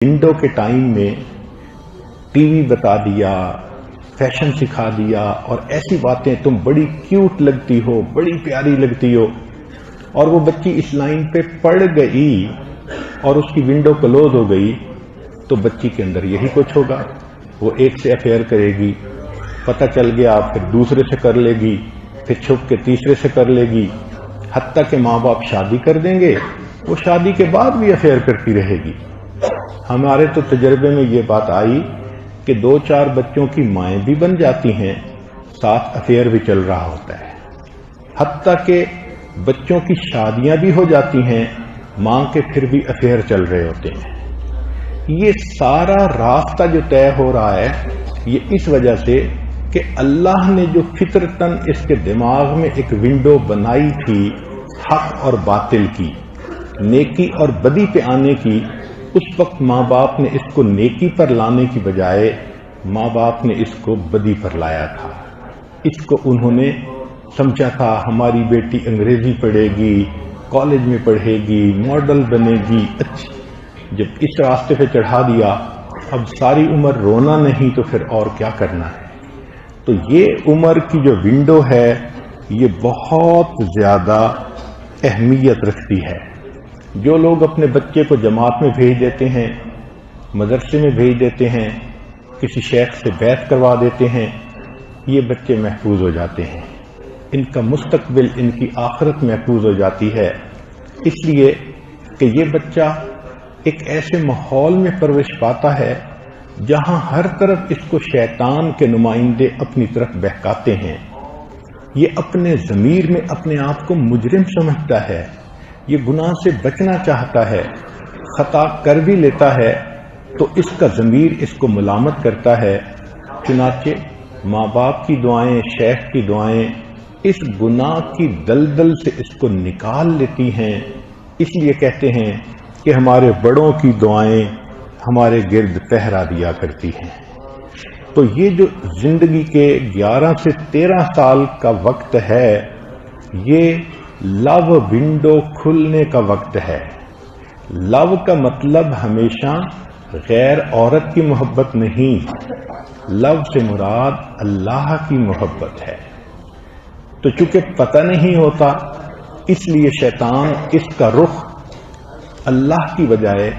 Window کے time میں T V بتا دیا، فیشن سکھا دیا اور ایسی باتیں، تم بڑی کیوٹ لگتی ہو، بڑی پیاری لگتی ہو، اور وہ بچی اس لائن پہ پڑ گئی اور اس کی ونڈو کلوز ہو گئی، تو بچی کے اندر یہی کچھ ہوگا. وہ ایک سے افیئر کرے گی، پتہ چل گیا پھر دوسرے سے کر لے گی، پھر چھپ کے تیسرے سے کر لے گی، حتیٰ کہ ماں باپ شادی کر دیں گے، وہ شادی کے بعد بھی افیئر کرتی رہے گی. ہمارے تو تجربے میں یہ بات آئی کہ 2-4 بچوں کی مائیں بھی بن جاتی ہیں، ساتھ افیئر بھی چل رہا ہوتا ہے، حتیٰ کہ بچوں کی شادیاں بھی ہو جاتی ہیں، ماں کے پھر بھی افیئر چل رہے ہوتے ہیں. یہ سارا راستہ جو طے ہو رہا ہے، یہ اس وجہ سے کہ اللہ نے جو فطرتاً اس کے دماغ میں ایک ونڈو بنائی تھی حق اور باطل کی، نیکی اور بدی پہ آنے کی، اس وقت ماں باپ نے اس کو نیکی پر لانے کی بجائے ماں باپ نے اس کو بدی پر لایا تھا. اس کو انہوں نے سمجھا تھا ہماری بیٹی انگریزی پڑھے گی، کالج میں پڑھے گی، ماڈل بنے گی. اچھی جب اس راستے پہ چڑھا دیا، اب ساری عمر رونا نہیں تو پھر اور کیا کرنا ہے. تو یہ عمر کی جو ونڈو ہے یہ بہت زیادہ اہمیت رکھتی ہے. جو لوگ اپنے بچے کو جماعت میں بھیج دیتے ہیں، مدرسے میں بھیج دیتے ہیں، کسی شیخ سے بیعت کروا دیتے ہیں، یہ بچے محفوظ ہو جاتے ہیں، ان کا مستقبل، ان کی آخرت محفوظ ہو جاتی ہے. اس لیے کہ یہ بچہ ایک ایسے ماحول میں پرورش پاتا ہے جہاں ہر طرف اس کو شیطان کے نمائندے اپنی طرف بہکاتے ہیں. یہ اپنے ضمیر میں اپنے آپ کو مجرم سمجھتا ہے، یہ گناہ سے بچنا چاہتا ہے، خطا کر بھی لیتا ہے تو اس کا ضمیر اس کو ملامت کرتا ہے. چنانچہ ماں باپ کی دعائیں، شیخ کی دعائیں اس گناہ کی دلدل سے اس کو نکال لیتی ہیں. اس لیے کہتے ہیں کہ ہمارے بڑوں کی دعائیں ہمارے گرد پہرا دیا کرتی ہیں. تو یہ جو زندگی کے 11 سے 13 سال کا وقت ہے، یہ لو ونڈو کھلنے کا وقت ہے. لو کا مطلب ہمیشہ غیر عورت کی محبت نہیں، لو سے مراد اللہ کی محبت ہے. تو چونکہ پتہ نہیں ہوتا، اس لیے شیطان اس کا رخ اللہ کی بجائے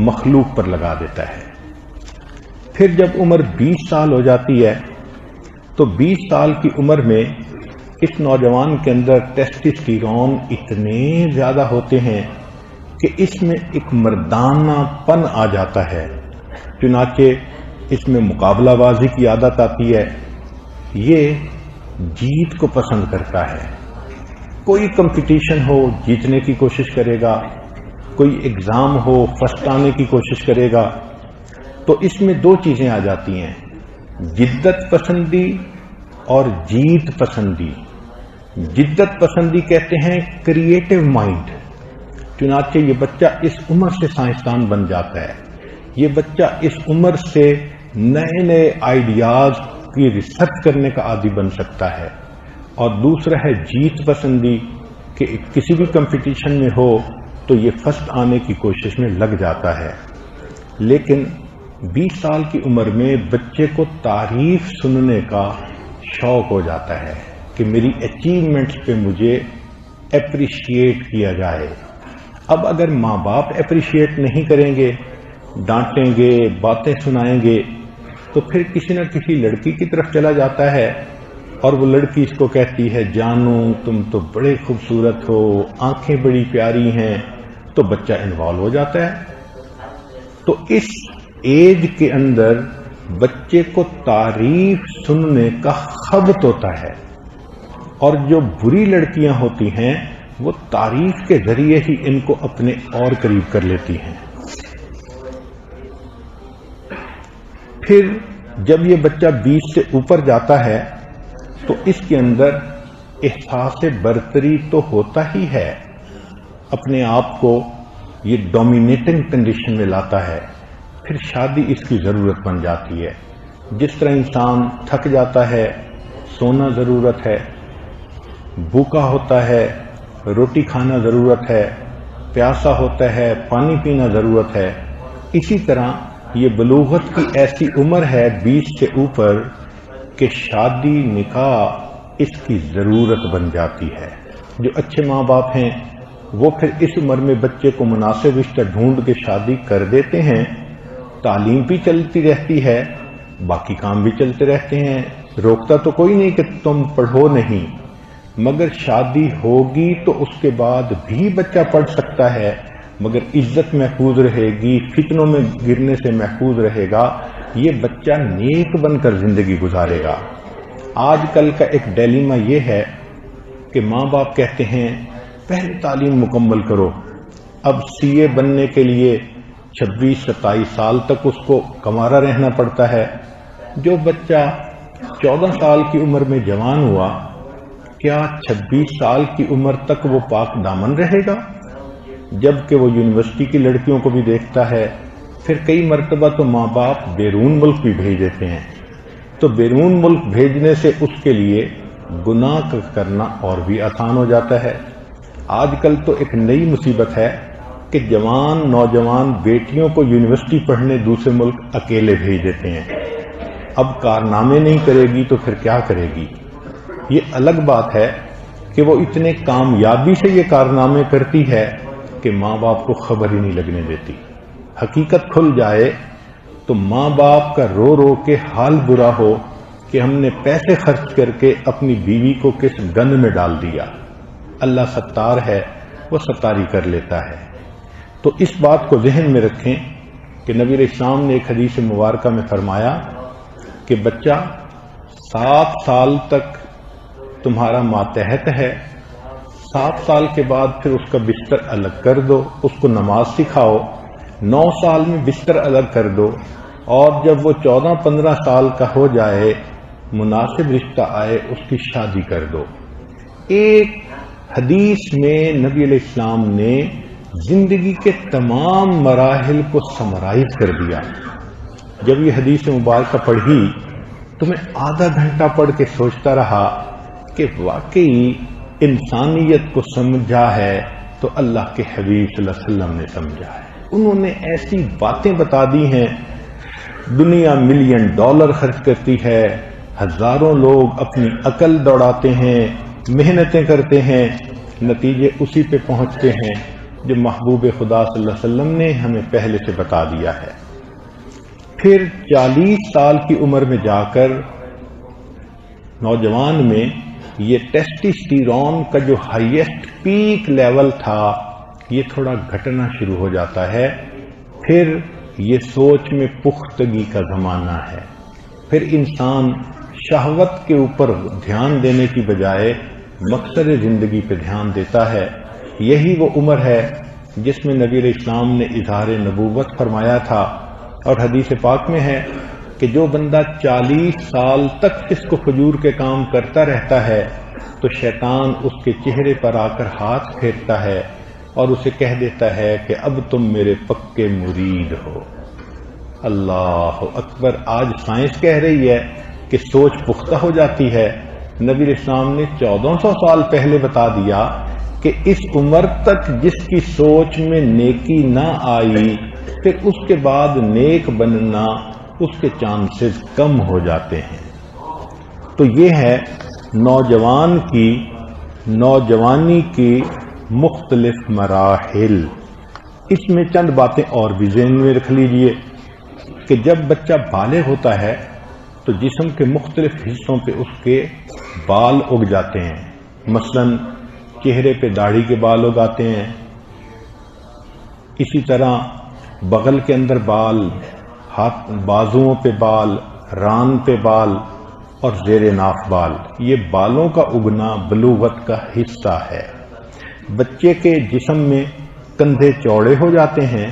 مخلوق پر لگا دیتا ہے. پھر جب عمر 20 سال ہو جاتی ہے تو 20 سال کی عمر میں اس نوجوان کے اندر ٹیسٹسٹیرون اتنے زیادہ ہوتے ہیں کہ اس میں ایک مردانہ پن آ جاتا ہے. چنانچہ اس میں مقابلہ بازی کی عادت آتی ہے، یہ جیت کو پسند کرتا ہے. کوئی کمپٹیشن ہو جیتنے کی کوشش کرے گا، کوئی ایگزام ہو فرسٹ آنے کی کوشش کرے گا. تو اس میں 2 چیزیں آ جاتی ہیں، جدت پسندی اور جیت پسندی. جدت پسندی کہتے ہیں کریٹو مائنڈ. چنانچہ یہ بچہ اس عمر سے سائنسدان بن جاتا ہے، یہ بچہ اس عمر سے نئے نئے آئیڈیاز کی ریسرچ کرنے کا عادی بن سکتا ہے. اور دوسرا ہے جیت پسندی، کہ کسی بھی کمپٹیشن میں ہو تو یہ فرسٹ آنے کی کوشش میں لگ جاتا ہے. لیکن 20 سال کی عمر میں بچے کو تعریف سننے کا شوق ہو جاتا ہے کہ میری اچیومنٹس پہ مجھے اپریشیٹ کیا جائے. اب اگر ماں باپ اپریشیٹ نہیں کریں گے، ڈانٹیں گے، باتیں سنائیں گے، تو پھر کسی نہ کسی لڑکی کی طرف چلا جاتا ہے اور وہ لڑکی اس کو کہتی ہے جانو تم تو بڑے خوبصورت ہو، آنکھیں بڑی پیاری ہیں، تو بچہ انوالو ہو جاتا ہے. تو اس ایج کے اندر بچے کو تعریف سننے کا خبط ہوتا ہے، اور جو بری لڑکیاں ہوتی ہیں وہ تعریف کے ذریعے ہی ان کو اپنے اور قریب کر لیتی ہیں. پھر جب یہ بچہ 20 سے اوپر جاتا ہے تو اس کے اندر احساس برتری تو ہوتا ہی ہے، اپنے آپ کو یہ ڈومینیٹنگ کنڈیشن میں لاتا ہے. پھر شادی اس کی ضرورت بن جاتی ہے. جس طرح انسان تھک جاتا ہے، سونا ضرورت ہے، بھوکا ہوتا ہے، روٹی کھانا ضرورت ہے، پیاسا ہوتا ہے، پانی پینا ضرورت ہے، اسی طرح یہ بلوغت کی ایسی عمر ہے 20 سے اوپر کہ شادی نکاح اس کی ضرورت بن جاتی ہے۔ جو اچھے ماں باپ ہیں وہ پھر اس عمر میں بچے کو مناسب رشتہ ڈھونڈ کے شادی کر دیتے ہیں، تعلیم بھی چلتی رہتی ہے، باقی کام بھی چلتے رہتے ہیں، روکتا تو کوئی نہیں کہ تم پڑھو نہیں، مگر شادی ہوگی تو اس کے بعد بھی بچہ پڑھ سکتا ہے، مگر عزت محفوظ رہے گی، فتنوں میں گرنے سے محفوظ رہے گا، یہ بچہ نیک بن کر زندگی گزارے گا۔ آج کل کا ایک ڈیلیما یہ ہے کہ ماں باپ کہتے ہیں پہلے تعلیم مکمل کرو، اب سی اے بننے کے لیے 26-27 سال تک اس کو کمارا رہنا پڑتا ہے۔ جو بچہ 14 سال کی عمر میں جوان ہوا، کیا 26 سال کی عمر تک وہ پاک دامن رہے گا؟ جبکہ وہ یونیورسٹی کی لڑکیوں کو بھی دیکھتا ہے، پھر کئی مرتبہ تو ماں باپ بیرون ملک بھی بھیج دیتے ہیں، تو بیرون ملک بھیجنے سے اس کے لیے گناہ کرنا اور بھی آسان ہو جاتا ہے۔ آج کل تو ایک نئی مصیبت ہے کہ جوان نوجوان بیٹیوں کو یونیورسٹی پڑھنے دوسرے ملک اکیلے بھیج دیتے ہیں۔ اب کارنامے نہیں کرے گی تو پھر کیا کرے گی؟ یہ الگ بات ہے کہ وہ اتنے کامیابی سے یہ کارنامے کرتی ہے کہ ماں باپ کو خبر ہی نہیں لگنے دیتی۔ حقیقت کھل جائے تو ماں باپ کا رو رو کے حال برا ہو کہ ہم نے پیسے خرچ کر کے اپنی بیوی کو کس گند میں ڈال دیا۔ اللہ ستار ہے، وہ ستاری کر لیتا ہے۔ تو اس بات کو ذہن میں رکھیں کہ نبی علیہ السلام نے ایک حدیث مبارکہ میں فرمایا کہ بچہ 7 سال تک تمہارا ماتحت ہے، 7 سال کے بعد پھر اس کا بستر الگ کر دو، اس کو نماز سکھاؤ، 9 سال میں بستر الگ کر دو، اور جب وہ 14-15 سال کا ہو جائے، مناسب رشتہ آئے، اس کی شادی کر دو۔ ایک حدیث میں نبی علیہ السلام نے زندگی کے تمام مراحل کو سمرائز کر دیا۔ جب یہ حدیث مبارکہ پڑھی تو میں آدھا گھنٹہ پڑھ کے سوچتا رہا کہ واقعی انسانیت کو سمجھا ہے تو اللہ کے حبیب صلی اللہ علیہ وسلم نے سمجھا ہے۔ انہوں نے ایسی باتیں بتا دی ہیں، دنیا $1,000,000 ڈالر خرچ کرتی ہے، ہزاروں لوگ اپنی عقل دوڑاتے ہیں، محنتیں کرتے ہیں، نتیجے اسی پہ پہنچتے ہیں جو محبوب خدا صلی اللہ علیہ وسلم نے ہمیں پہلے سے بتا دیا ہے۔ پھر 40 سال کی عمر میں جا کر نوجوان میں یہ ٹیسٹوسٹیرون کا جو ہائیسٹ پیک لیول تھا یہ تھوڑا گھٹنا شروع ہو جاتا ہے۔ پھر یہ سوچ میں پختگی کا زمانہ ہے، پھر انسان شہوت کے اوپر دھیان دینے کی بجائے مقصد زندگی پہ دھیان دیتا ہے۔ یہی وہ عمر ہے جس میں نبی علیہ السلام نے اظہار نبوت فرمایا تھا، اور حدیث پاک میں ہے کہ جو بندہ 40 سال تک اس کو فجور کے کام کرتا رہتا ہے تو شیطان اس کے چہرے پر آ کر ہاتھ پھیرتا ہے اور اسے کہہ دیتا ہے کہ اب تم میرے پکے مرید ہو۔ اللہ اکبر! آج سائنس کہہ رہی ہے کہ سوچ پختہ ہو جاتی ہے۔ نبی علیہ السلام نے 1400 سال پہلے بتا دیا کہ اس عمر تک جس کی سوچ میں نیکی نہ آئی پھر اس کے بعد نیک بننا اس کے چانسز کم ہو جاتے ہیں۔ تو یہ ہے نوجوان کی نوجوانی کی مختلف مراحل۔ اس میں چند باتیں اور بھی ذہن میں رکھ لیجئے کہ جب بچہ بالغ ہوتا ہے تو جسم کے مختلف حصوں پہ اس کے بال اگ جاتے ہیں، مثلا چہرے پہ داڑھی کے بال اگاتے ہیں، اسی طرح بغل کے اندر بال، ہاتھ بازوؤں پہ بال، ران پہ بال اور زیر ناف بال۔ یہ بالوں کا اگنا بلوغت کا حصہ ہے۔ بچے کے جسم میں کندھے چوڑے ہو جاتے ہیں،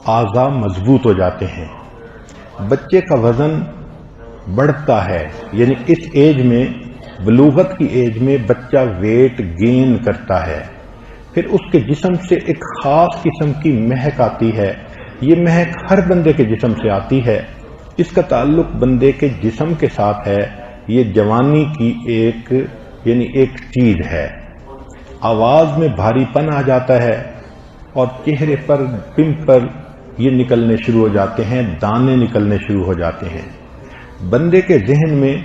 اعضاء مضبوط ہو جاتے ہیں، بچے کا وزن بڑھتا ہے، یعنی اس ایج میں، بلوغت کی ایج میں بچہ ویٹ گین کرتا ہے۔ پھر اس کے جسم سے ایک خاص قسم کی مہک آتی ہے، یہ مہک ہر بندے کے جسم سے آتی ہے، اس کا تعلق بندے کے جسم کے ساتھ ہے، یہ جوانی کی ایک چیز ہے۔ آواز میں بھاری پن آ جاتا ہے اور چہرے پر پمپل یہ نکلنے شروع ہو جاتے ہیں، دانے نکلنے شروع ہو جاتے ہیں۔ بندے کے ذہن میں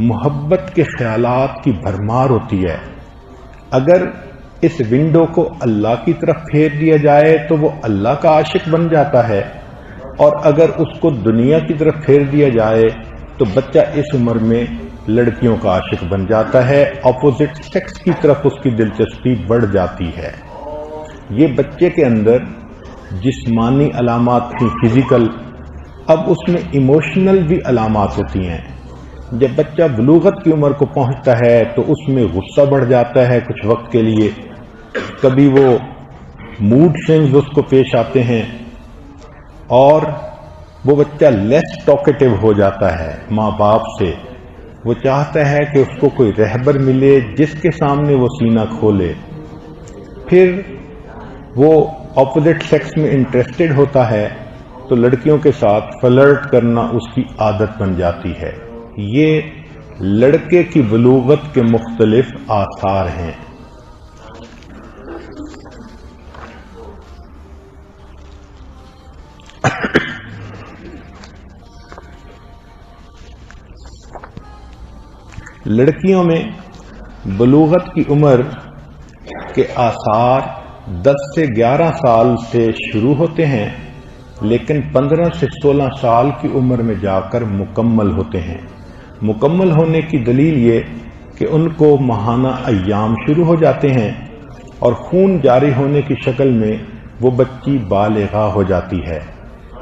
محبت کے خیالات کی بھرمار ہوتی ہے۔ اگر اس ونڈو کو اللہ کی طرف پھیر دیا جائے تو وہ اللہ کا عاشق بن جاتا ہے، اور اگر اس کو دنیا کی طرف پھیر دیا جائے تو بچہ اس عمر میں لڑکیوں کا عاشق بن جاتا ہے، اپوزٹ سیکس کی طرف اس کی دلچسپی بڑھ جاتی ہے۔ یہ بچے کے اندر جسمانی علامات تھیں، فزیکل، اب اس میں ایموشنل بھی علامات ہوتی ہیں۔ جب بچہ بلوغت کی عمر کو پہنچتا ہے تو اس میں غصہ بڑھ جاتا ہے کچھ وقت کے لیے، کبھی وہ موڈ سوئنگز اس کو پیش آتے ہیں، اور وہ بچہ لیس ٹاکیٹو ہو جاتا ہے ماں باپ سے۔ وہ چاہتا ہے کہ اس کو کوئی رہبر ملے جس کے سامنے وہ سینہ کھولے۔ پھر وہ اپوزٹ سیکس میں انٹرسٹڈ ہوتا ہے تو لڑکیوں کے ساتھ فلرٹ کرنا اس کی عادت بن جاتی ہے۔ یہ لڑکے کی بلوغت کے مختلف آثار ہیں۔ لڑکیوں میں بلوغت کی عمر کے آثار 10 سے 11 سال سے شروع ہوتے ہیں، لیکن 15 سے 16 سال کی عمر میں جا کر مکمل ہوتے ہیں۔ مکمل ہونے کی دلیل یہ کہ ان کو ماہانہ ایام شروع ہو جاتے ہیں اور خون جاری ہونے کی شکل میں وہ بچی بالغہ ہو جاتی ہے۔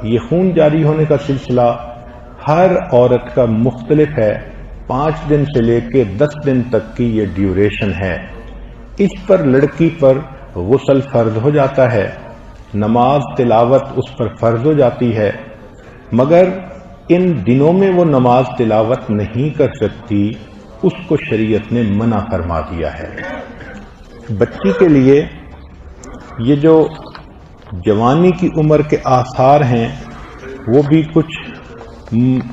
یہ خون جاری ہونے کا سلسلہ ہر عورت کا مختلف ہے، 5 دن سے لے کے 10 دن تک کی یہ ڈیوریشن ہے۔ اس پر لڑکی پر غسل فرض ہو جاتا ہے، نماز تلاوت اس پر فرض ہو جاتی ہے، مگر ان دنوں میں وہ نماز تلاوت نہیں کر سکتی، اس کو شریعت نے منع فرما دیا ہے۔ بچی کے لیے یہ جو جوانی کی عمر کے آثار ہیں وہ بھی کچھ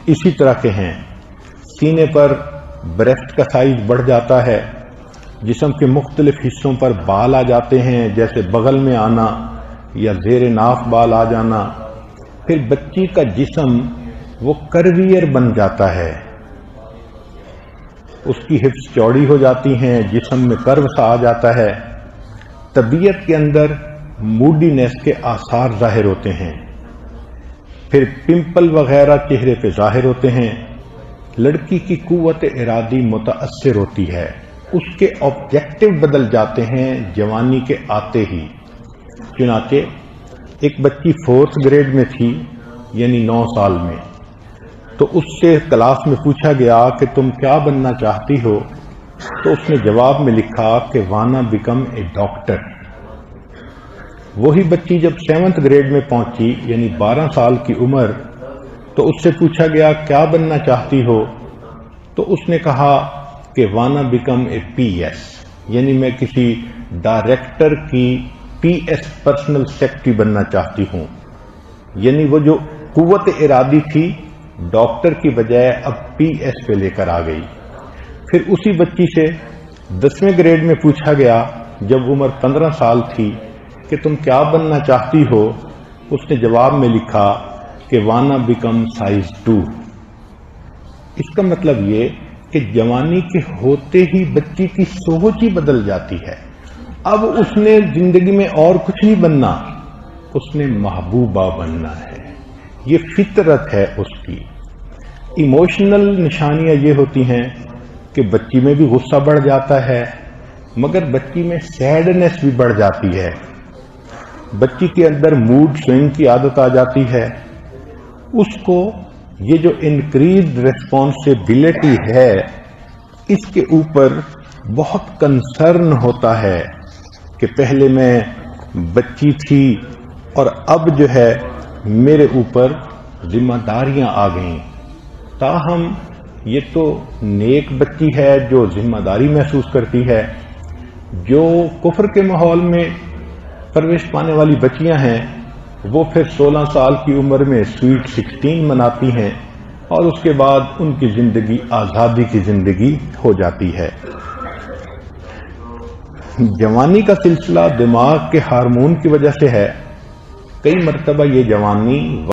اسی طرح کے ہیں۔ سینے پر بریسٹ کا سائز بڑھ جاتا ہے، جسم کے مختلف حصوں پر بال آ جاتے ہیں، جیسے بغل میں آنا یا زیر ناف بال آ جانا۔ پھر بچی کا جسم وہ کرویئر بن جاتا ہے، اس کی ہپس چوڑی ہو جاتی ہیں، جسم میں کرو سا آ جاتا ہے۔ طبیعت کے اندر موڈینس کے آثار ظاہر ہوتے ہیں، پھر پمپل وغیرہ چہرے پہ ظاہر ہوتے ہیں۔ لڑکی کی قوت ارادی متاثر ہوتی ہے، اس کے آبجیکٹو بدل جاتے ہیں جوانی کے آتے ہی۔ چنانچہ ایک بچی 4th گریڈ میں تھی، یعنی 9 سال میں، تو اس سے کلاس میں پوچھا گیا کہ تم کیا بننا چاہتی ہو، تو اس نے جواب میں لکھا کہ واننا بیکم اے ڈاکٹر۔ وہی بچی جب 7th گریڈ میں پہنچی، یعنی 12 سال کی عمر، تو اس سے پوچھا گیا کیا بننا چاہتی ہو، تو اس نے کہا کہ واننا بیکم اے پی ایس، یعنی میں کسی ڈائریکٹر کی پی ایس پرسنل سیکرٹری بننا چاہتی ہوں۔ یعنی وہ جو قوت ارادی تھی ڈاکٹر کی بجائے اب پی ایس پہ لے کر آ گئی۔ پھر اسی بچی سے 10ویں گریڈ میں پوچھا گیا جب عمر 15 سال تھی کہ تم کیا بننا چاہتی ہو، اس نے جواب میں لکھا کہ واننا بیکم سائز 2۔ اس کا مطلب یہ کہ جوانی کے ہوتے ہی بچی کی سوچ ہی بدل جاتی ہے۔ اب اس نے زندگی میں اور کچھ نہیں بننا، اس نے محبوبہ بننا ہے، یہ فطرت ہے اس کی۔ ایموشنل نشانیاں یہ ہوتی ہیں کہ بچی میں بھی غصہ بڑھ جاتا ہے، مگر بچی میں سیڈنس بھی بڑھ جاتی ہے، بچی کے اندر موڈ سوئنگ کی عادت آ جاتی ہے۔ اس کو یہ جو انکریزڈ ریسپانسبلٹی ہے اس کے اوپر بہت کنسرن ہوتا ہے کہ پہلے میں بچی تھی اور اب جو ہے میرے اوپر ذمہ داریاں آ گئیں۔ تاہم یہ تو نیک بچی ہے جو ذمہ داری محسوس کرتی ہے۔ جو کفر کے ماحول میں پرورش پانے والی بچیاں ہیں وہ پھر 16 سال کی عمر میں سویٹ 16 مناتی ہیں اور اس کے بعد ان کی زندگی آزادی کی زندگی ہو جاتی ہے۔ جوانی کا سلسلہ دماغ کے ہارمون کی وجہ سے ہے۔ کئی مرتبہ یہ جوانی